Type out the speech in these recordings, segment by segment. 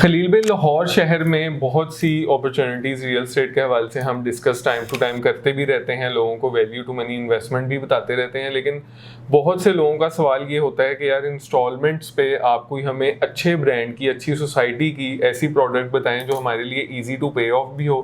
खलील भाई, लाहौर शहर में बहुत सी अपॉर्चुनिटीज़ रियल एस्टेट के हवाले से हम डिस्कस टाइम टू टाइम करते भी रहते हैं, लोगों को वैल्यू टू मनी इन्वेस्टमेंट भी बताते रहते हैं। लेकिन बहुत से लोगों का सवाल ये होता है कि यार इंस्टॉलमेंट्स पे आप कोई हमें अच्छे ब्रांड की, अच्छी सोसाइटी की ऐसी प्रोडक्ट बताएं जो हमारे लिए ईजी टू पे ऑफ भी हो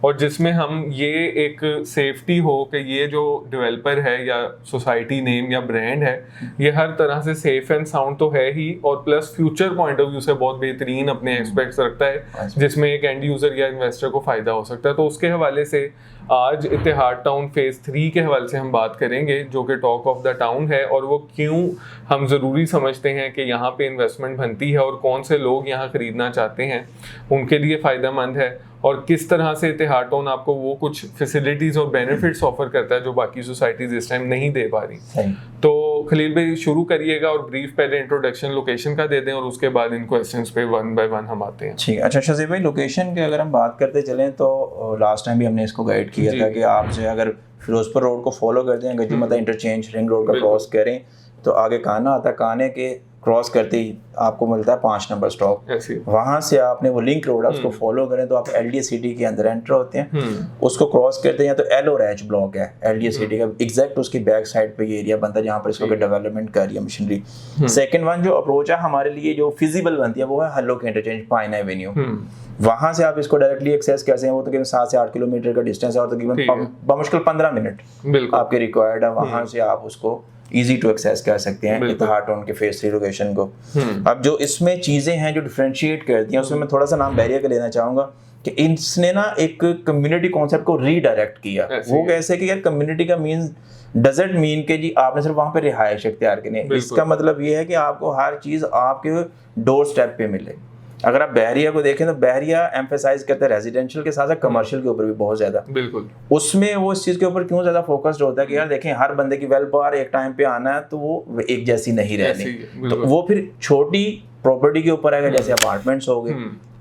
और जिसमें हम ये एक सेफ्टी हो कि ये जो डेवलपर है या सोसाइटी नेम या ब्रांड है ये हर तरह से सेफ एंड साउंड तो है ही, और plus future point of view से बहुत बेहतरीन अपने एस्पेक्ट्स रखता है जिसमें एक एंड यूजर या इन्वेस्टर को फायदा हो सकता है। तो उसके हवाले से आज इत्तेहाद टाउन फेज 3 के हवाले से हम बात करेंगे, जो कि टॉक ऑफ द टाउन है, और वो क्यों हम ज़रूरी समझते हैं कि यहाँ पे इन्वेस्टमेंट बनती है और कौन से लोग यहाँ खरीदना चाहते हैं उनके लिए फ़ायदेमंद है, और किस तरह से इत्तेहाद टाउन आपको वो कुछ फैसिलिटीज़ और बेनिफिट्स ऑफर करता है जो बाकी सोसाइटीज़ इस टाइम नहीं दे पा रही। तो खलील भाई शुरू करिएगा और ब्रीफ पहले इंट्रोडक्शन लोकेशन का दे दें और उसके बाद इन क्वेश्चंस पे वन बाय वन हम आते हैं। ठीक है। अच्छा शज़ीब भाई, लोकेशन की अगर हम बात करते चलें तो लास्ट टाइम भी हमने इसको गाइड किया था कि आप जो अगर फिरोजपुर रोड को फॉलो करते हैं, गजी मता इंटरचेंज रिंग रोड का क्रॉस करें तो आगे काना आता है, काने के क्रॉस करते ही आपको मिलता है 5 नंबर स्टॉप। वहां से आपने वो लिंक रोड है उसको फॉलो करें तो आप एलडीए सिटी के अंदर एंटर होते हैं। उसको क्रॉस करते हैं तो एल और एच ब्लॉक है एलडीए सिटी का, एग्जैक्ट उसकी बैक साइड पे ये एरिया बनता है जहाँ पर इसको डेवलपमेंट कर रही है मशीनरी। सेकंड वन जो अप्रोच है हमारे लिए जो फिजिबल बनती है वो है हल्लो के इंटरचेंज पाइन एवेन्यू। वहां से आप इसको डायरेक्टली एक्सेस कैसे हैं, वो तकरीबन 7 से 8 किलोमीटर का डिस्टेंस है और तकरीबन बमुश्किल 15 मिनट आपके रिक्वायर्ड है। वहां से आप उसको इजी टू एक्सेस कर सकते हैं इत्तेहाद टाउन के फेज 3 लोकेशन को। अब जो इसमें चीजें हैं जो डिफरेंशिएट करती हैं उसमें मैं थोड़ा सा नाम बैरियर का लेना चाहूंगा कि इसने ना एक कम्युनिटी कॉन्सेप्ट को रीडायरेक्ट किया। वो कैसे कि यार कम्युनिटी का मीन्स डजंट मीन के जी आपने सिर्फ वहां पे रिहाइश इख्तियार करनी है। इसका मतलब ये है कि आपको हर चीज आपके डोर स्टेप पे मिले। अगर आप बहरिया को देखें तो बहरिया एम्फेसाइज करते हैं रेजिडेंशियल के साथ साथ कमर्शियल के ऊपर भी बहुत ज्यादा। बिल्कुल। उसमें वो इस चीज के ऊपर क्यों ज्यादा फोकस्ड होता है कि यार देखें हर बंदे की वेल पावर एक टाइम पे आना है तो वो एक जैसी नहीं रहनी, तो वो फिर छोटी प्रॉपर्टी के ऊपर आएगा जैसे अपार्टमेंट्स हो गए।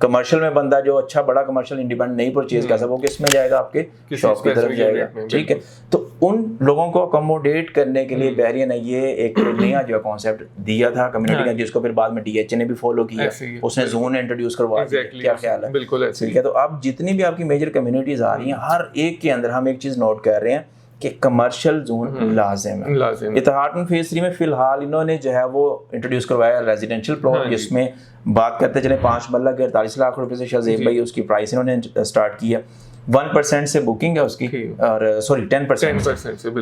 कमर्शियल में बंदा जो अच्छा बड़ा कमर्शियल इंडिपेंडेंट नहीं परचेज कर सकता वो किस में जाएगा, आपके शॉप की तरफ जाएगा। ठीक है, तो उन लोगों को अकोमोडेट करने के लिए बहरिया ने ये एक नया जो कॉन्सेप्ट दिया था कम्युनिटी का, जिसको फिर बाद में डीएचए ने भी फॉलो किया, उसने जोन इंट्रोड्यूस करवा दिया। क्या ख्याल है? बिल्कुल ठीक है। तो अब जितनी भी आपकी मेजर कम्युनिटीज आ रही हैं हर एक के अंदर हम एक चीज नोट कर रहे हैं कि कमर्शियल जोन लाजिम है। इत्तेहाद टाउन फेज 3 में फिलहाल इन्होंने जो है वो इंट्रोड्यूस करवाया रेजिडेंशियल प्लॉट, जिसमें बात करते चले 5 मरला के 48 लाख रुपए से शज़ीब भाई उसकी प्राइस इन्होंने स्टार्ट की है। 1% से बुकिंग है उसकी, और सॉरी 10% से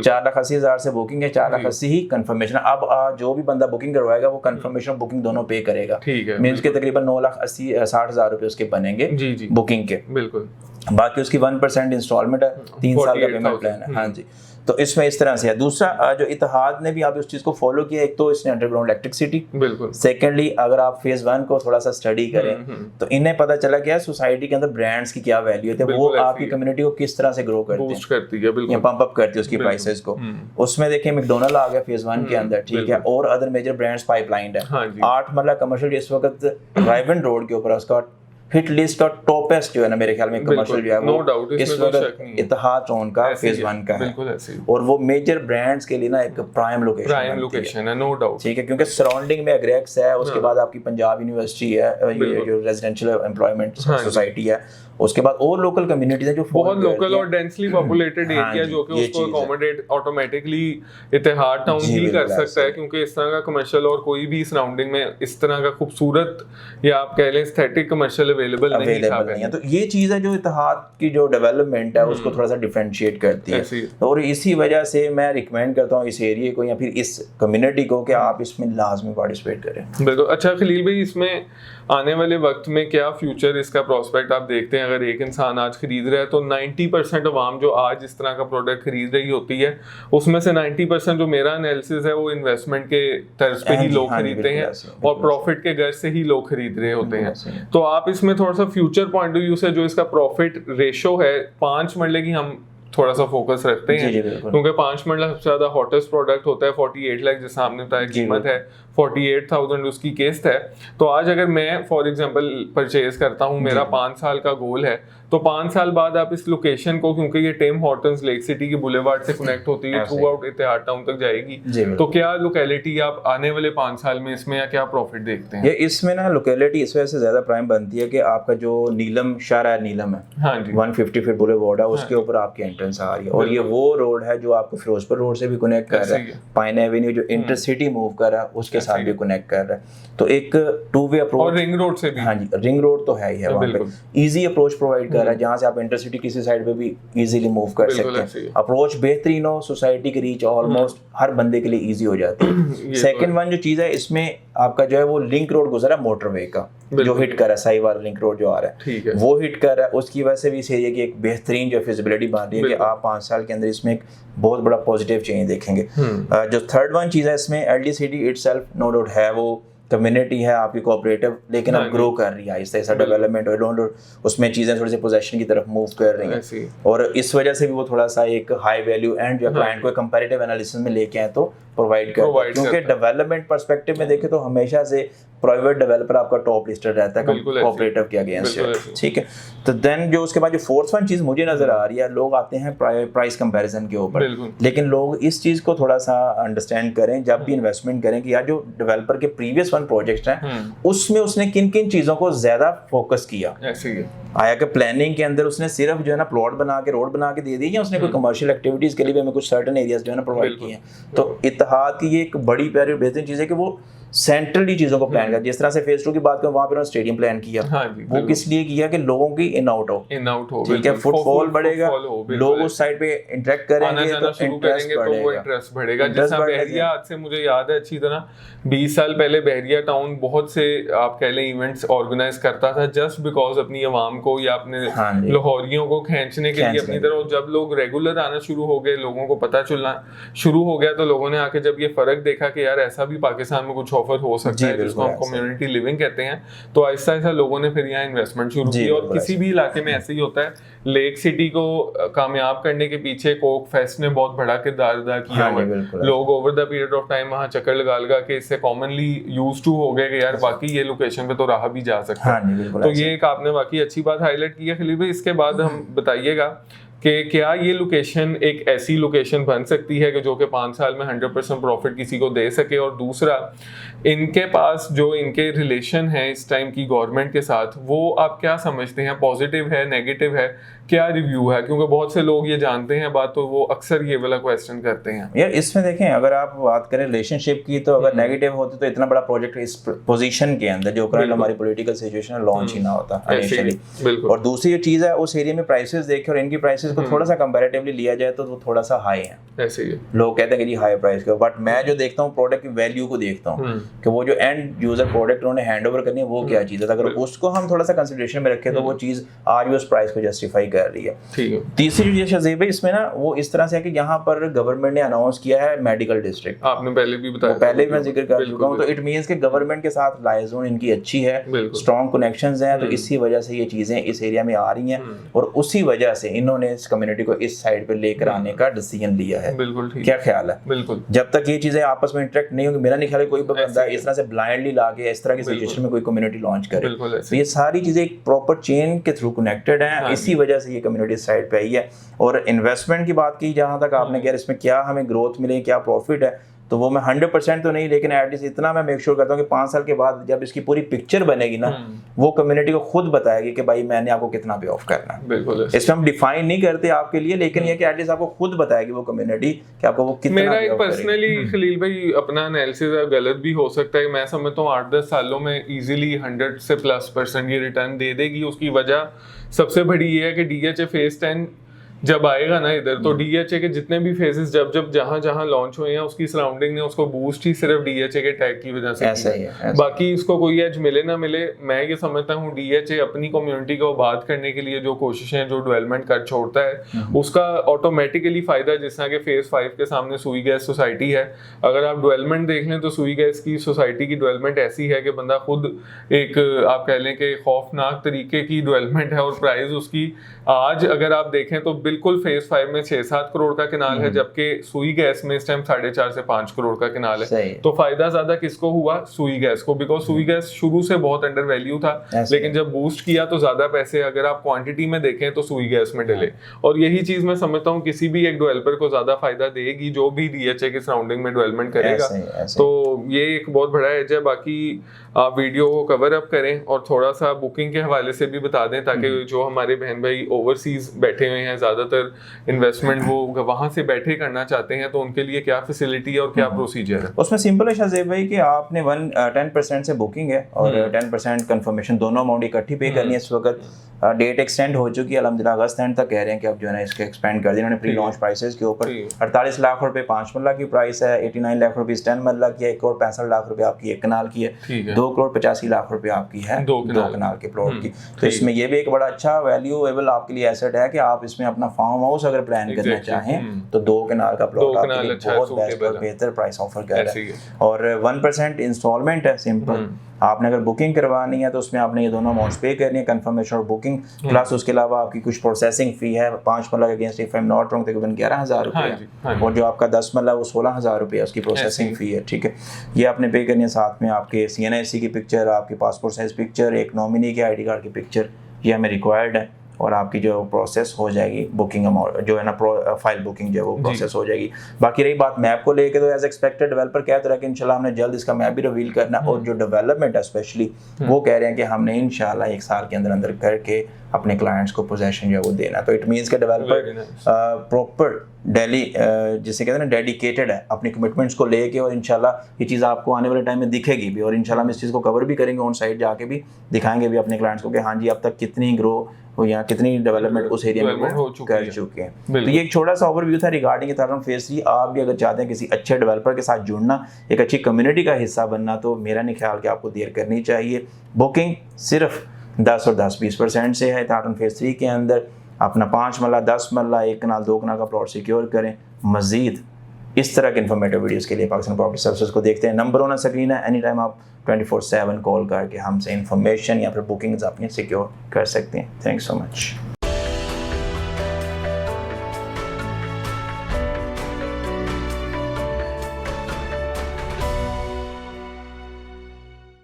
4,80,000 से बुकिंग है, 4,80,000 ही कंफर्मेशन। अब जो भी बंदा बुकिंग करवाएगा वो कंफर्मेशन बुकिंग दोनों पे करेगा। मींस के तकरीबन 9,60,000 रुपए उसके बनेंगे बुकिंग के। बिल्कुल। बाकी उसकी 1% इंस्टॉलमेंट है, 3 साल का पेमेंट प्लान है। हाँ जी, तो इसमें इस तरह से है। दूसरा जो इत्तेहाद ने भी आप उस चीज को फॉलो किया, एक तो इसने अंडरग्राउंड इलेक्ट्रिसिटी। बिल्कुल। सेकेंडली अगर आप फेज 1 को थोड़ा सा स्टडी करें तो इन्हें पता चला क्या सोसाइटी के अंदर ब्रांड्स की क्या वैल्यू है, वो आपकी कम्युनिटी को किस तरह से ग्रो करती है या पंप अप करती है उसकी प्राइसेस को। उसमें देखिए मैकडोनल्ड आ गया फेज 1 के अंदर, ठीक है, और अदर मेजर ब्रांड्स पाइपलाइन है। 8 मरला कमर्शियल इस वक्त राइवन रोड के ऊपर उसका हिट लिस्ट का टॉपेस्ट जो है ना मेरे ख्याल में कमर्शियल जो है वो इस वक्त इत्तेहाद टाउन का फेज 1 का है, और वो मेजर ब्रांड्स के लिए ना एक प्राइम लोकेशन है, नो डाउट। ठीक है, क्योंकि सराउंडिंग में एग्रेक्स है, उसके बाद आपकी पंजाब यूनिवर्सिटी है, ये जो रेजिडेंशियल एम्प्लॉयमेंट सोसाइटी है, उसके बाद और लोकल कम्युनिटीज हैं जो बहुत लोकल और डेंसली पॉपुलेटेड एरिया जो कि उसको अकोमोडेट ऑटोमेटिकली इत्तेहाद टाउन ही कर सकता है, क्योंकि इस तरह का कमर्शियल और कोई भी सराउंडिंग में इस तरह का खूबसूरत या आप कह लें एस्थेटिक कमर्शियल अवेलेबल नहीं है। तो ये चीज है जो इत्तेहाद की जो डेवलपमेंट है उसको थोड़ा सा डिफरेंशिएट करती है, और इसी वजह से मैं रिकमेंड करता हूँ इस एरिया को या फिर इस कम्युनिटी को कि आप इसमें लाजमी पार्टिसिपेट करें। बिल्कुल। अच्छा खलील भाई, इसमें आने वाले वक्त में क्या फ्यूचर इसका प्रोस्पेक्ट आप देखते हैं? अगर एक इंसान आज खरीद रहा है तो 90% अवाम जो आज इस तरह का प्रोडक्ट खरीद रही होती है उसमें से 90% जो मेरा एनालिसिस है वो इन्वेस्टमेंट के तर्ज पे ही लोग खरीदते हैं और प्रॉफिट के गर्ज से ही लोग खरीद रहे होते हैं। तो आप इसमें थोड़ा सा फ्यूचर पॉइंट ऑफ व्यू से जो इसका प्रॉफिट रेशो है 5 मरले की हम थोड़ा सा फोकस रखते हैं, क्योंकि 5 मरला सबसे ज्यादा हॉटेस्ट प्रोडक्ट होता है, 48 लाख जैसा आपने बताया कीमत है, 48,000 उसकी किस्त है। तो आज अगर मैं फॉर एग्जांपल परचेज करता हूँ, मेरा 5 साल का गोल है, तो 5 साल बाद आप इस लोकेशन को, क्योंकि ये टिम हॉर्टन्स लेक सिटी के बुलेवार्ड से कनेक्ट होती है, थ्रू आउट इतिहाद टाउन तक जाएगी, तो क्या लोकेलिटी आप आने वाले 5 साल में इसमें या क्या प्रॉफिट देखते हैं? ये इसमें ना लोकेलिटी इस वजह से ज्यादा प्राइम बनती है कि आपका जो नीलम शारा नीलम है, हाँ जी, 150 फीट बुलेवार्ड है, उसके ऊपर आपकी एंट्रेंस आ रही है, और ये वो रोड है जो आपको फिरोजपुर रोड से भी कनेक्ट कर रहा है, पाइन एवेन्यू जो इंटरसिटी मूव कर रहा है उसके साथ भी कनेक्ट कर रहा है। तो एक 2 वे अप्रोच, और रिंग रोड से भी, हाँ जी, रिंग रोड तो है ही है, वहाँ पे इजी अप्रोच प्रोवाइड कर रहा है, जहाँ से आप इंटरसिटी किसी साइड पे भी इजीली मूव कर सकते हैं। अप्रोच बेहतरीन हो, सोसाइटी की रीच ऑलमोस्ट हर बंदे के लिए इजी हो जाती है। सेकंड वन जो चीज है, इसमें आपका जो है वो लिंक रोड गुजरा है मोटरवे का, जो हिट कर रहा है, साहिवाल लिंक रोड जो आ रहा है वो हिट कर रहा है, उसकी वजह से भी इस एरिया की एक बेहतरीन जो फिजिबिलिटी बन रही है कि आप 5 साल के अंदर इसमें एक बहुत बड़ा पॉजिटिव चेंज देखेंगे। जो थर्ड वन चीज है इसमें, एलडीसीटी इटसेल्फ नो डाउट है, वो कम्युनिटी है आपकी कोऑपरेटिव, लेकिन अब ग्रो कर रही है आहिस्ता आहिस्ता, डेवलपमेंट और उसमें चीजें थोड़ी सी पोजेशन की तरफ मूव कर रही हैं, और इस वजह से भी वो थोड़ा सा एक हाई वैल्यू एंड जो क्लाइंट को कंपैरेटिव एनालिसिस में लेके आए तो प्रोवाइड कर, क्योंकि डेवलपमेंट पर्सपेक्टिव में देखें तो हमेशा से प्राइवेट डेवलपर आपका टॉप लिस्टेड रहता है कोऑपरेटिव के अगेंस्ट, ठीक है। तो देन जो उसके बाद जो फोर्थ वन चीज मुझे नजर आ रही है, लोग आते हैं प्राइस कंपैरिजन के ऊपर, लेकिन लोग इस चीज को थोड़ा सा अंडरस्टैंड करें जब भी इन्वेस्टमेंट करें कि यार जो डेवलपर के प्रीवियस वन प्रोजेक्ट हैं उसमें उसने किन किन चीजों को ज्यादा फोकस किया, आया कि प्लानिंग के अंदर उसने सिर्फ जो है ना प्लॉट बना के रोड बना के दे दी, या उसने कोई कमर्शियल एक्टिविटीज के लिए भी हमें कुछ सर्टेन एरियाज जो है ना प्रोवाइड किए हैं। तो इत्तेहाद की ये एक बड़ी प्यारी बेहतरीन चीज है कि वो सेंट्रली चीजों को प्लान कर, जिस तरह से फेज 2 की बात करें वहां पर स्टेडियम प्लान किया, वो किस लिए किया कि लोगों की इन आउट हो, ठीक है, फुटफॉल बढ़ेगा, लोग उस साइड पे इंटरेक्ट करेंगे तो इंटरेस्ट बढ़ेगा। जैसा बहरिया, आज से मुझे याद है अच्छी तरह 20 साल पहले बहरिया टाउन बहुत से आप कह लें इवेंट्स ऑर्गेनाइज करता था जस्ट बिकॉज अपनी आवाम को या अपने लाहौरियों को खींचने के लिए अपनी तरफ। जब लोग रेगुलर आना शुरू हो गए, लोगों को पता चलना शुरू हो गया, तो लोगों ने आके जब ये फर्क देखा कि यार ऐसा भी पाकिस्तान में कुछ ऑफर हो सकता है जिसको हम कम्युनिटी लिविंग कहते हैं, तो आहिस्ता आहिस्ता लोगों ने फिर यहाँ इन्वेस्टमेंट शुरू की। और किसी भी इलाके में ऐसे ही होता है, लेक सिटी को कामयाब करने के पीछे कोक फेस्ट ने बहुत बड़ा किरदार अदा किया हुआ है। लोग over the period of time वहाँ चक्कर लगा लगा के इससे कॉमनली यूज्ड टू हो गए कि यार बाकी ये लोकेशन पे तो रहा भी जा सकता है। तो ये एक आपने बाकी अच्छी बात हाईलाइट की है खलील भाई। इसके बाद हम बताइएगा कि क्या ये लोकेशन एक ऐसी लोकेशन बन सकती है कि जो कि 5 साल में 100% प्रॉफिट किसी को दे सके, और दूसरा इनके पास जो इनके रिलेशन है इस टाइम की गवर्नमेंट के साथ, वो आप क्या समझते हैं, पॉजिटिव है, नेगेटिव है, क्या रिव्यू है? क्योंकि बहुत से लोग ये जानते हैं बात, तो वो अक्सर ये वाला क्वेश्चन करते हैं। यार इसमें देखें, अगर आप बात करें रिलेशनशिप की, तो अगर नेगेटिव होती तो इतना बड़ा प्रोजेक्ट इस पोजीशन के अंदर जो करंट हमारी पॉलिटिकल सिचुएशन लॉन्च ही ना होता इनिशियली। और दूसरी जो चीज है, उस एरिया में प्राइसेस देखे और इनकी प्राइसेस को थोड़ा सा कंपैरेटिवली लिया जाए तो वो थोड़ा सा हाई है। ऐसे ही लोग कहते हैं कि जी हाई प्राइस का, बट मैं जो देखता हूँ प्रोडक्ट की वैल्यू को देखता हूँ कि वो जो एंड यूजर प्रोडक्ट उन्होंने हैंडओवर करनी है वो क्या चीज है। अगर उसको हम थोड़ा सा कंसिडरेशन में रखें तो वो चीज आज भी उस प्राइस को जस्टिफाई कर रही है। तीसरी जो चीज शज़ीब है इसमें ना, वो इस तरह से है कि यहाँ पर गवर्नमेंट ने अनाउंस किया है मेडिकल डिस्ट्रिक्ट, आपने पहले भी बताया, पहले भी मैं जिक्र कर चुका हूँ। तो इट मींस कि गवर्नमेंट के साथ लाइजोन इनकी अच्छी है, स्ट्रॉन्ग कनेक्शंस हैं, तो इसी वजह से ये चीजें इस एरिया में आ रही हैं, और उसी वजह से इन्होंने इस कम्युनिटी को इस साइड पे लेकर आने का डिसीजन लिया है। बिल्कुल ठीक, क्या ख्याल है? बिल्कुल, जब तक ये चीजें आपस में इंटरेक्ट नहीं होंगी, मेरा नहीं ख्याल है कोई बंदा इस तरह से ब्लाइंडली लाके इस तरह की सिचुएशन में कोई कम्युनिटी लॉन्च करे। तो ये सारी चीजें एक प्रॉपर चेन के थ्रू कनेक्टेड हैं, इसी वजह से ये कम्युनिटी साइड पे आई है। और इन्वेस्टमेंट की बात की जहां तक आपने कहा इसमें क्या हमें ग्रोथ मिले, क्या प्रॉफिट है, तो वो मैं 100% तो नहीं, लेकिन एटलीस्ट इतना मैं मेक श्योर करता हूँ कि 5 साल के बाद जब इसकी पूरी पिक्चर बनेगी ना, वो कम्युनिटी को खुद बताएगी कि भाई मैंने आपको कितना पे ऑफ करना है। बिल्कुल, इसमें हम डिफाइन नहीं करते आपके लिए, लेकिन ये कि एटलीस्ट आपको खुद बताएगी वो कम्युनिटी कि आपको वो कितना। मेरा एक पर्सनली खलील भाई अपना एनालिसिस गलत भी हो सकता है, मैं समझता हूँ 8-10 सालों में इजीली 100 से +% ये रिटर्न दे देगी। उसकी वजह सबसे बड़ी ये है कि DHA फेज 10 जब आएगा ना इधर, तो DHA के जितने भी फेजेस जब जहां लॉन्च हुए हैं उसकी सराउंडिंग ने उसको बूस्ट ही सिर्फ DHA के टैग की वजह से ऐसा ही है। बाकी इसको कोई एज मिले ना मिले, मैं ये समझता हूँ DHA अपनी कम्युनिटी को बात करने के लिए जो कोशिशें जो डेवलपमेंट कर छोड़ता है उसका ऑटोमेटिकली फायदा, जिस तरह के फेज 5 के सामने सुई गैस सोसाइटी है, अगर आप डेवलपमेंट देख लें तो सुई गैस की सोसाइटी की डेवलपमेंट ऐसी है कि बंदा खुद एक आप कह लें कि खौफनाक तरीके की डेवलपमेंट है, और प्राइस उसकी आज अगर आप देखें तो बिल्कुल फेज 5 में 6-7 करोड़ का कनाल है, जबकि सुई गैस में इस टाइम 4.5 से 5 करोड़ का कनाल है। तो फायदा ज्यादा किसको हुआ? सुई गैस को, बिकॉज सुई गैस शुरू से बहुत अंडर वैल्यू था, लेकिन जब बूस्ट किया तो ज्यादा पैसे अगर आप क्वांटिटी में देखें तो सुई गैस में डले। और यही चीज मैं समझता हूँ किसी भी एक डेवलपर को ज्यादा फायदा देगी जो भी डीएचए के सराउंडिंग में डेवलपमेंट करेगा। तो ये एक बहुत बड़ा एज है। बाकी आप वीडियो को कवर अप करें और थोड़ा सा बुकिंग के हवाले से भी बता दें, ताकि जो हमारे बहन भाई ओवरसीज बैठे हुए हैं ज्यादातर इन्वेस्टमेंट वो वहां से बैठे करना चाहते हैं, तो उनके लिए क्या फैसिलिटी है और क्या प्रोसीजर है? उसमें सिंपल है शाहजेब भाई कि आपने 10% से बुकिंग है और 10% कंफर्मेशन, दोनों अमाउंट इकट्ठी पे करनी है। इस वक्त डेट एक्सटेंड हो चुकी है अल्हम्दुलिल्लाह, अगस्त एंड तक कह रहे हैं कि अब जो है ना इसके एक्सपेंड कर दिया उन्होंने प्री लॉन्च प्राइसेस के ऊपर। 48 लाख रुपए 5 मरला की प्राइस है, 89 लाख रुपए 10 मरला की है, 1 करोड़ 65 लाख रुपए आपकी 1 कनाल की है, 2 करोड़ 85 लाख रुपए आपकी है 2 कनाल के प्लॉट की। तो इसमें ये भी एक बड़ा अच्छा वैल्यूएबल आपके लिए एसेट है कि आप इसमें अपना फार्म हाउस अगर प्लान करना चाहें तो 2 कनाल का प्लॉट आपके लिए बहुत बेस्ट और बेहतर प्राइस ऑफर कर रहा है। और 1% इंस्टॉलमेंट है सिंपल। आपने अगर बुकिंग करवानी है तो उसमें आपने ये दोनों अमाउंट्स पे करनी है, कंफर्मेशन और बुकिंग, प्लस उसके अलावा आपकी कुछ प्रोसेसिंग फी है 5 मरला के against, if I am not wrong, तकरीबन 11,000 रुपये, और जो आपका 10 मरला वो 16,000 रुपये उसकी प्रोसेसिंग फी है। ठीक है, ये आपने पे करनी है। साथ में आपके CNIC की पिक्चर, आपकी पासपोर्ट साइज पिक्चर, एक नॉमिनी के ID कार्ड की पिक्चर, ये हमें रिक्वायर्ड है। और आपकी जो प्रोसेस हो जाएगी बुकिंग अमाउंट जो है ना फाइल बुकिंग जो है वो प्रोसेस हो जाएगी। बाकी रही बात मैप को लेके, तो एज एक्सपेक्टेड डेवलपर कह तो रहा है कि इंशाल्लाह हमने जल्द इसका मैप भी रिवील करना, और जो डेवलपमेंट है स्पेशली वो कह रहे हैं कि हमने इंशाल्लाह 1 साल के अंदर अंदर करके अपने क्लाइंट्स को पोजेशन जो है वो देना। तो इट मीन्स के डेवलपर प्रॉपर डेली जिसे कहते हैं ना डेडिकेटेड है अपनी कमिटमेंट्स को लेके, और इंशाल्लाह ये चीज़ आपको आने वाले टाइम में दिखेगी भी, और इंशाल्लाह हम इस चीज़ को कवर भी करेंगे, ऑन साइट जाके भी दिखाएंगे भी अपने क्लाइंट्स को कि हाँ जी अब तक कितनी ग्रो हो या कितनी डेवलपमेंट उस एरिया में कर चुके हैं। तो ये एक छोटा सा ओवरव्यू था रिगार्डिंग तारुन फेज 3। आप भी अगर चाहते हैं किसी अच्छे डेवलपर के साथ जुड़ना, एक अच्छी कम्युनिटी का हिस्सा बनना, तो मेरा नहीं ख्याल कि आपको देर करनी चाहिए। बुकिंग सिर्फ 10 और 10-20% से है तारुन फेज 3 के अंदर। अपना 5 मरला 10 मरला 1 कनाल 2 कनाल का प्लॉट सिक्योर करें। मजीद इस तरह के इन्फॉर्मेटिव वीडियोस के लिए पाकिस्तान प्रॉपर्टी सर्विसेज को देखते हैं। नंबर ऑन स्क्रीन है, एनी टाइम आप 24/7 कॉल करके हमसे इन्फॉर्मेशन या फिर बुकिंग्स अपनी सिक्योर कर सकते हैं। Thanks so much.